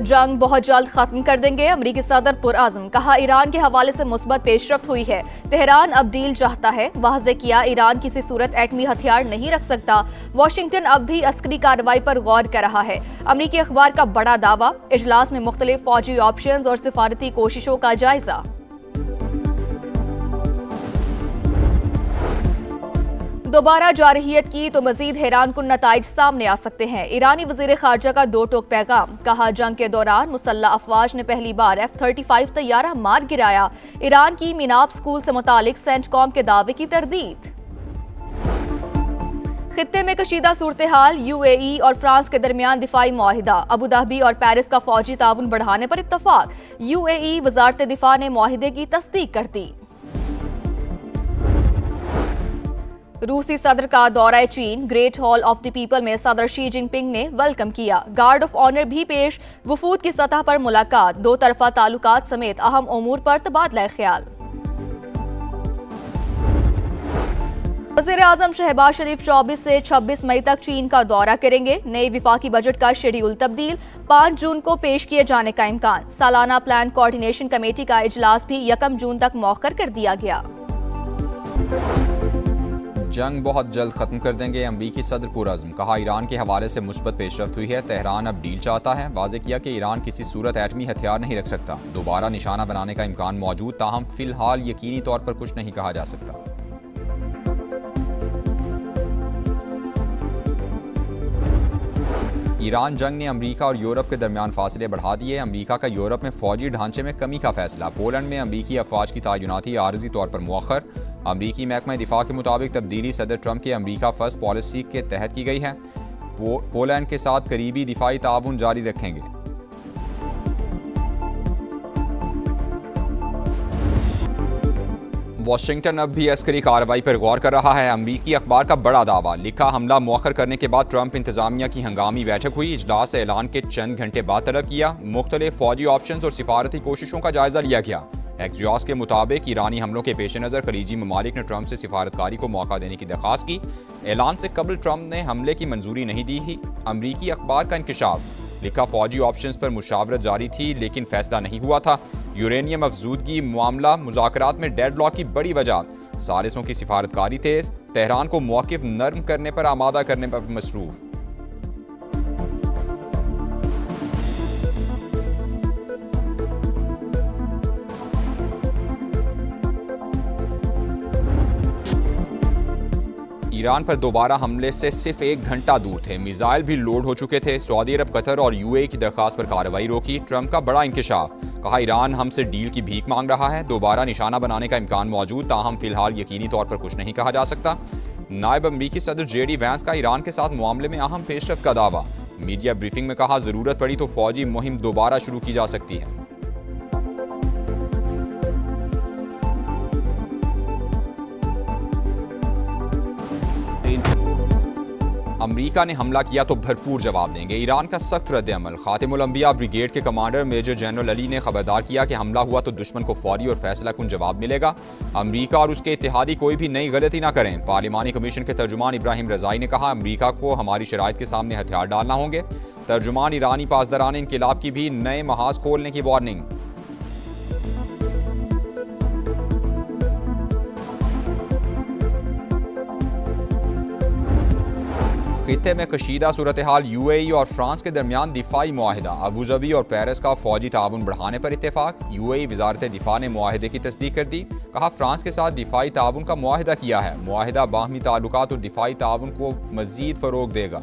जंग बहुत जल्द खत्म कर देंगे, अमरीकी सदर पुरअज़्म। कहा ईरान के हवाले से मुस्बत पेशरफ्त हुई है। तेहरान अब डील चाहता है। वाज़े किया ईरान किसी सूरत एटमी हथियार नहीं रख सकता। वाशिंगटन अब भी अस्करी कार्रवाई पर गौर कर रहा है। अमरीकी अखबार का बड़ा दावा। इजलास में मुख्तलिफ फौजी ऑप्शंस और सिफारती कोशिशों का जायजा। दोबारा जारहियत की तो मजीद हैरान कुन नताइज सामने आ सकते हैं। ईरानी वजीर खारजा का दो टोक पैगाम। कहा जंग के दौरान मुसल्लह अफवाज ने पहली बार F-35 तैयारा मार गिराया। ईरान की मिनाब स्कूल से मुतालिक सेंटकॉम के दावे की तरदीद। खित्ते में कशीदा सूरत हाल। UAE और फ्रांस के दरमियान दिफाई मुआहिदा। अबू धाबी और पेरिस का फौजी ताउन बढ़ाने पर इत्तफाक। UAE वजारत दिफा ने मुआहिदे की तस्दीक कर दी। रूसी सदर का दौरा चीन। Great hall of the people में सदर शी जिनपिंग ने वेलकम किया। गार्ड ऑफ ऑनर भी पेश। वफूद की सतह पर मुलाकात। दो तरफा ताल्लुकात समेत अहम उमूर पर तबादला ख्याल। वज़ीर आज़म शहबाज शरीफ 24 से 26 मई तक चीन का दौरा करेंगे। नए विफाकी बजट का शेड्यूल तब्दील। 5 जून को पेश किए जाने का इम्कान। सालाना प्लान कोऑर्डिनेशन कमेटी का इजलास भी 1 जून तक मौखर कर दिया गया। जंग बहुत जल्द खत्म कर देंगे, अमरीकी सदर पुरअज़्म। कहा ईरान के हवाले से मुस्बत पेशरफ्त हुई है। तेहरान अब डील चाहता है। वाज़े किया कि ईरान किसी सूरत एटमी हथियार नहीं रख सकता। दोबारा निशाना बनाने का इम्कान मौजूद, ताहम फिलहाल यकीनी तौर पर कुछ नहीं कहा जा सकता। ईरान जंग ने अमरीका और यूरोप के दरमियान फासले बढ़ा दिए। अमरीका का यूरोप में फौजी ढांचे में कमी का फैसला। पोलैंड में अमरीकी अफवाज की तैनाती आर्जी तौर पर मुअख्खर। अमरीकी महकमा दिफा के मुताबिक तब्दीली सदर ट्रंप की अमरीका फर्स्ट पॉलिसी के तहत की गई है। पोलैंड के साथ करीबी दिफाई ताउन जारी रखेंगे। वाशिंगटन अब भी अस्करी कार्रवाई पर गौर कर रहा है। अमरीकी अखबार का बड़ा दावा। लिखा हमला मौखर करने के बाद ट्रंप इंतजामिया की हंगामी बैठक हुई। इजलास से ऐलान के चंद घंटे बाद तलब किया। मुख्तलिफ फौजी ऑप्शंस और सिफारती कोशिशों का जायजा लिया गया। एक्सियोस के मुताबिक ईरानी हमलों के पेश नज़र खलीजी ममालिक ने ट्रंप से सिफारतकारी को मौका देने की दरख्वास्त की। ऐलान से कबल ट्रंप ने हमले की मंजूरी नहीं दी थी। अमरीकी अखबार का इंकशाफ। लिखा फौजी ऑप्शंस पर मुशावरत जारी थी लेकिन फैसला नहीं हुआ था। यूरेनियम अफजूदगी मामला मुज़ाकरात में डेडलॉक की बड़ी वजह। सालिसों की सिफारतकारी तेज। तेहरान को मौक़िफ़ नर्म करने पर आमादा करने पर मसरूफ़। ईरान पर दोबारा हमले से सिर्फ 1 घंटा दूर थे। मिसाइल भी लोड हो चुके थे। सऊदी अरब, कतर और UAE की दरख्वास्त पर कार्रवाई रोकी। ट्रंप का बड़ा इंकशाफ। कहा ईरान हमसे डील की भीख मांग रहा है। दोबारा निशाना बनाने का इम्कान मौजूद, ताहम फिलहाल यकीनी तौर पर कुछ नहीं कहा जा सकता। नायब अमरीकी सदर JD वैंस का ईरान के साथ मामले में अहम पेशरफ्त का दावा। मीडिया ब्रीफिंग में कहा जरूरत पड़ी तो फौजी मुहिम दोबारा शुरू की जा सकती है। अमरीका ने हमला किया तो भरपूर जवाब देंगे। ईरान का सख्त रद्द-ए-अमल। खातिमुल अंबिया ब्रिगेड के कमांडर मेजर जनरल अली ने खबरदार किया कि हमला हुआ तो दुश्मन को फौरी और फैसला कुन जवाब मिलेगा। अमरीका और उसके इत्तेहादी कोई भी नई गलती ना करें। पार्लिमानी कमीशन के तर्जुमान इब्राहिम रजाई ने कहा अमरीका को हमारी शराइत के सामने हथियार डालना होंगे। तर्जुमान ईरानी पासदारान इनकिलाब की भी नए महाज खोलने की वार्निंग। खित्ते में कशीदा सूरत हाल। UAE और फ्रांस के दरमियान दिफाई मुआहिदा। अबू धाबी और पेरिस का फौजी ताउन बढ़ाने पर इत्तेफाक। UAE वजारत दिफा ने मुआहिदे की तस्दीक कर दी। कहा फ्रांस के साथ दिफाई ताउन का मुआहिदा किया है। मुआहिदा बाहमी ताल्लुकात और दिफाई ताउन को मजीद फरोग देगा।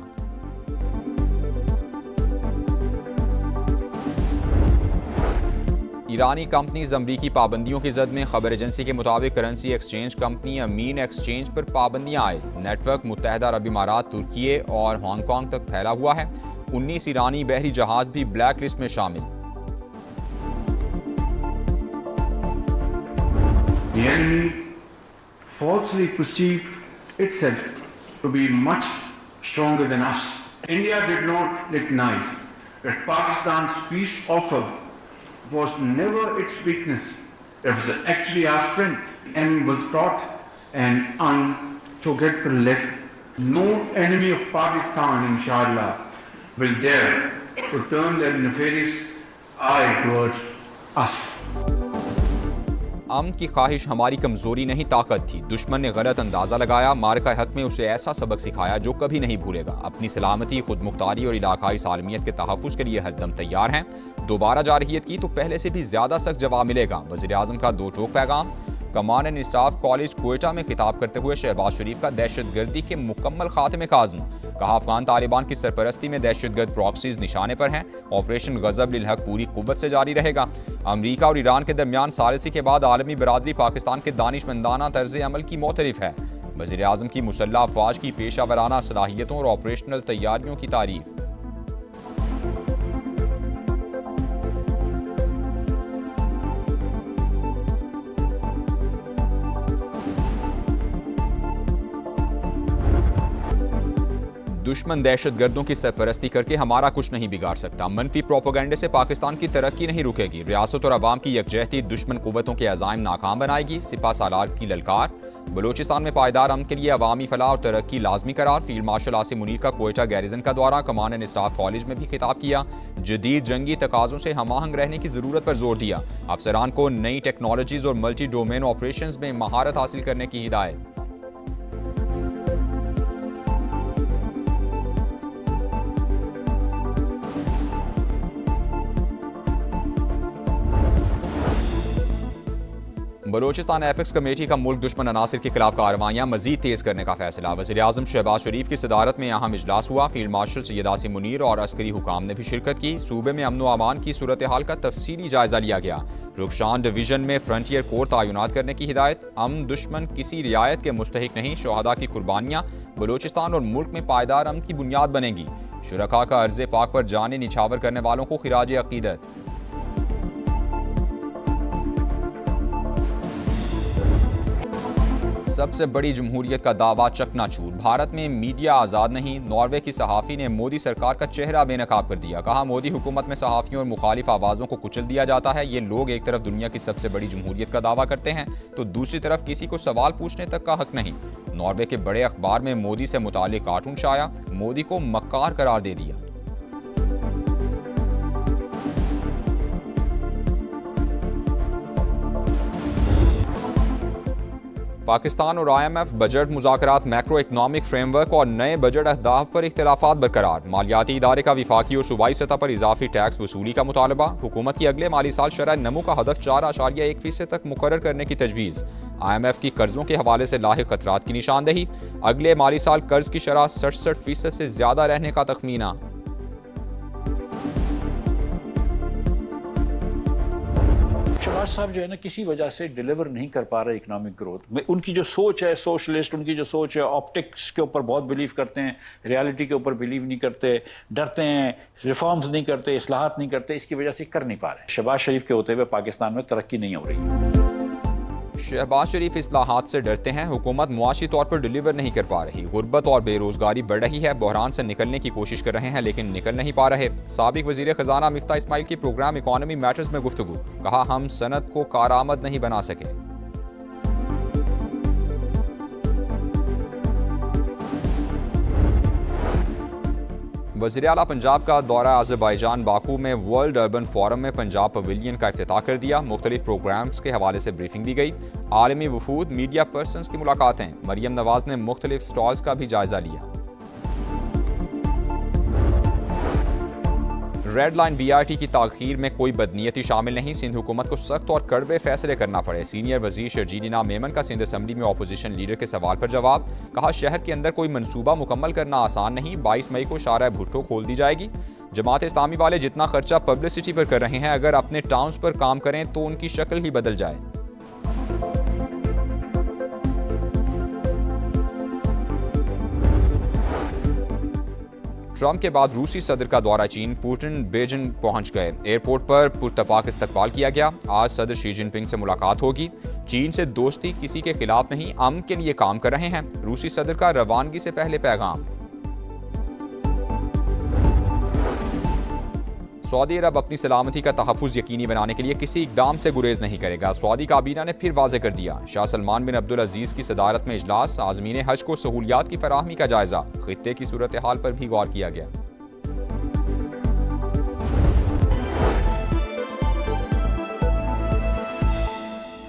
ईरानी कंपनीज अमरीकी पाबंदियों की जद में। खबर एजेंसी के मुताबिक करेंसी एक्सचेंज कंपनी अमीन एक्सचेंज पर पाबंदियां आए। नेटवर्क मुत्तहदा अरब इमारात, तुर्की और हांगकांग तक फैला हुआ है। 19 ईरानी बहरी जहाज भी ब्लैक लिस्ट में शामिल। The enemy falsely perceived itself to be much stronger than us. India did not recognize that Pakistan's peace offer was never its weakness. It was actually our strength, and was taught an unforgettable lesson. No enemy of Pakistan, inshallah, will dare to turn their nefarious eye towards us. अमन की ख्वाहिश हमारी कमजोरी नहीं ताकत थी। दुश्मन ने गलत अंदाजा लगाया, मारका हक में उसे ऐसा सबक सिखाया जो कभी नहीं भूलेगा। अपनी सलामती, खुद मुख्तारी और इलाकाई सालमियत के तहफ़्फ़ुज़ के लिए हरदम तैयार हैं। दोबारा जारहियत की तो पहले से भी ज़्यादा सख्त जवाब मिलेगा। वज़ीर आज़म का दो टोक पैगाम। कमान एंड इंसाफ कॉलेज क्वेटा में खिताब करते हुए शहबाज शरीफ का दहशतगर्दी के मुकम्मल खात्मे का आज़म। कहा, अफगान तालिबान की सरपरस्ती में दहशतगर्द प्रॉक्सीज निशाने पर हैं। ऑपरेशन गज़ब लिल हक पूरी कुव्वत से जारी रहेगा। अमरीका और ईरान के दरमियान सालिसी के बाद आलमी बरादरी पाकिस्तान के दानिशमंदाना तर्ज अमल की मोतरिफ है। वज़ीर आज़म की मुसल्लह अफवाज की पेशा वराना सलाहियतों और ऑपरेशनल तैयारियों की तारीफ। दुश्मन दहशतगर्दों की सरपरस्ती करके हमारा कुछ नहीं बिगाड़ सकता। मनफी प्रोपेगेंडे से पाकिस्तान की तरक्की नहीं रुकेगी। रियासत और अवाम की यकजहती दुश्मन कुव्वतों के अज़ाइम नाकाम बनाएगी। सिपा सालार की ललकार। बलूचिस्तान में पायदार अमन के लिए अवामी फलाह और तरक्की लाजमी करार। फील्ड मार्शल आसिम मुनीर का क्वेटा गैरिजन का दौरा। कमान एंड स्टाफ कॉलेज में भी खिताब किया। जदीद जंगी तकाज़ों से हमाहंग रहने की ज़रूरत पर जोर दिया। अफसरान को नई टेक्नोलॉजीज़ और मल्टी डोमेन ऑपरेशंस में महारत हासिल करने की हिदायत। बलूचिस्तान एपेक्स कमेटी का मुल्क दुश्मन अनासिर के खिलाफ कार्रवाइयाँ मजीद तेज करने का फैसला। वज़ीर आज़म शहबाज शरीफ की सदारत में अहम इजलास हुआ। फील्ड मार्शल सैयद आसिम मुनीर और अस्करी हुकाम ने भी शिरकत की। सूबे में अमन व अमान की सूरत हाल का तफसीली जायजा लिया गया। रुखशान डिवीजन में फ्रंटियर कोर तैनात करने की हिदायत। अमन दुश्मन किसी रियायत के मुस्तहिक नहीं। शोहदा की कुर्बानियाँ बलूचिस्तान और मुल्क में पायदार अमन की बुनियाद बनेंगी। शुरका का अर्ज़ पाक पर जाने निछावर करने वालों को खिराज अकीदत। सबसे बड़ी जमहूरियत का दावा चकनाचूर। भारत में मीडिया आज़ाद नहीं। नॉर्वे की सहाफ़ी ने मोदी सरकार का चेहरा बेनकाब कर दिया। कहा, मोदी हुकूमत में सहाफ़ियों और मुखालिफ आवाज़ों को कुचल दिया जाता है। ये लोग एक तरफ दुनिया की सबसे बड़ी जमहूरियत का दावा करते हैं तो दूसरी तरफ किसी को सवाल पूछने तक का हक नहीं। नॉर्वे के बड़े अखबार में मोदी से मुतालिक कार्टून छाया। मोदी को मक्कार करार दे दिया। पाकिस्तान और IMF बजट मुज़ाकरात, मैक्रो इकनॉमिक फ्रेमवर्क और नए बजट अहदाफ पर इख्तिलाफात बरकरार। मालियाती इदारे का विफाकी और सूबाई सतह पर इजाफी टैक्स वसूली का मुतालबा। हुकूमत की अगले माली साल शरह नमू का हदफ 4.1% तक मुकर्रर करने की तजवीज़। IMF की कर्जों के हवाले से लाहिक खतरात की निशानदेही। अगले माली साल कर्ज की शरह 67% से ज्यादा रहने का तखमीना। शहबाज साहब जो है ना किसी वजह से डिलीवर नहीं कर पा रहे इकोनॉमिक ग्रोथ में। उनकी जो सोच है सोशलिस्ट, उनकी जो सोच है ऑप्टिक्स के ऊपर बहुत बिलीव करते हैं, रियलिटी के ऊपर बिलीव नहीं करते, डरते हैं, रिफॉर्म्स नहीं करते, इस्लाहात नहीं करते, इसकी वजह से कर नहीं पा रहे। शहबाज शरीफ के होते हुए पाकिस्तान में तरक्की नहीं हो रही। शहबाज शरीफ इस्लाहात से डरते हैं। हुकूमत मुआशी तौर पर डिलीवर नहीं कर पा रही। गुर्बत और बेरोजगारी बढ़ रही है। बहरान से निकलने की कोशिश कर रहे हैं लेकिन निकल नहीं पा रहे। साबिक वजीर खजाना मिफ्ता इस्माइल की प्रोग्राम इकोनॉमी मैटर्स में गुफ्तगू। कहा, हम सनत को कारआमद नहीं बना सके। वज़ीर आला पंजाब का दौरा अज़रबैजान बाकू में वर्ल्ड अर्बन फोरम में पंजाब पवेलियन का इफ्तिताह कर दिया। मुख्तलिफ प्रोग्राम्स के हवाले से ब्रीफिंग दी गई। आलमी वफूद, मीडिया पर्सन्स की मुलाकातें। मरियम नवाज ने मुख्तलिफ स्टॉल्स का भी जायजा लिया। रेड लाइन BRT की ताख़ीर में कोई बदनीयती शामिल नहीं। सिंध हुकूमत को सख्त और कड़वे फैसले करना पड़े। सीनियर वजीर शर्जील इनाम मेमन का सिंध असम्बली में अपोजिशन लीडर के सवाल पर जवाब। कहा, शहर के अंदर कोई मंसूबा मुकम्मल करना आसान नहीं। 22 मई को शारा भुट्टो खोल दी जाएगी। जमात इस्लामी वाले जितना खर्चा पब्लिसिटी पर कर रहे हैं, अगर अपने टाउन्स पर काम करें तो उनकी शक्ल ही बदल जाए। ट्रंप के बाद रूसी सदर का दौरा चीन। पुतिन बीजिंग पहुंच गए। एयरपोर्ट पर पुरतपाक इस्तकबाल किया गया। आज सदर शी जिनपिंग से मुलाकात होगी। चीन से दोस्ती किसी के खिलाफ नहीं, अमन के लिए काम कर रहे हैं। रूसी सदर का रवानगी से पहले पैगाम। सऊदी अरब अपनी सलामती का तहफ़्फ़ुज़ यकीनी बनाने के लिए किसी इक़दाम से गुरेज नहीं करेगा। सऊदी काबीना ने फिर वाज़ेह कर दिया। शाह सलमान बिन अब्दुल अजीज़ की सदारत में इजलास। आज़मीन हज को सहूलियात की फराहमी का जायजा। खित्ते की सूरत हाल पर भी गौर किया गया।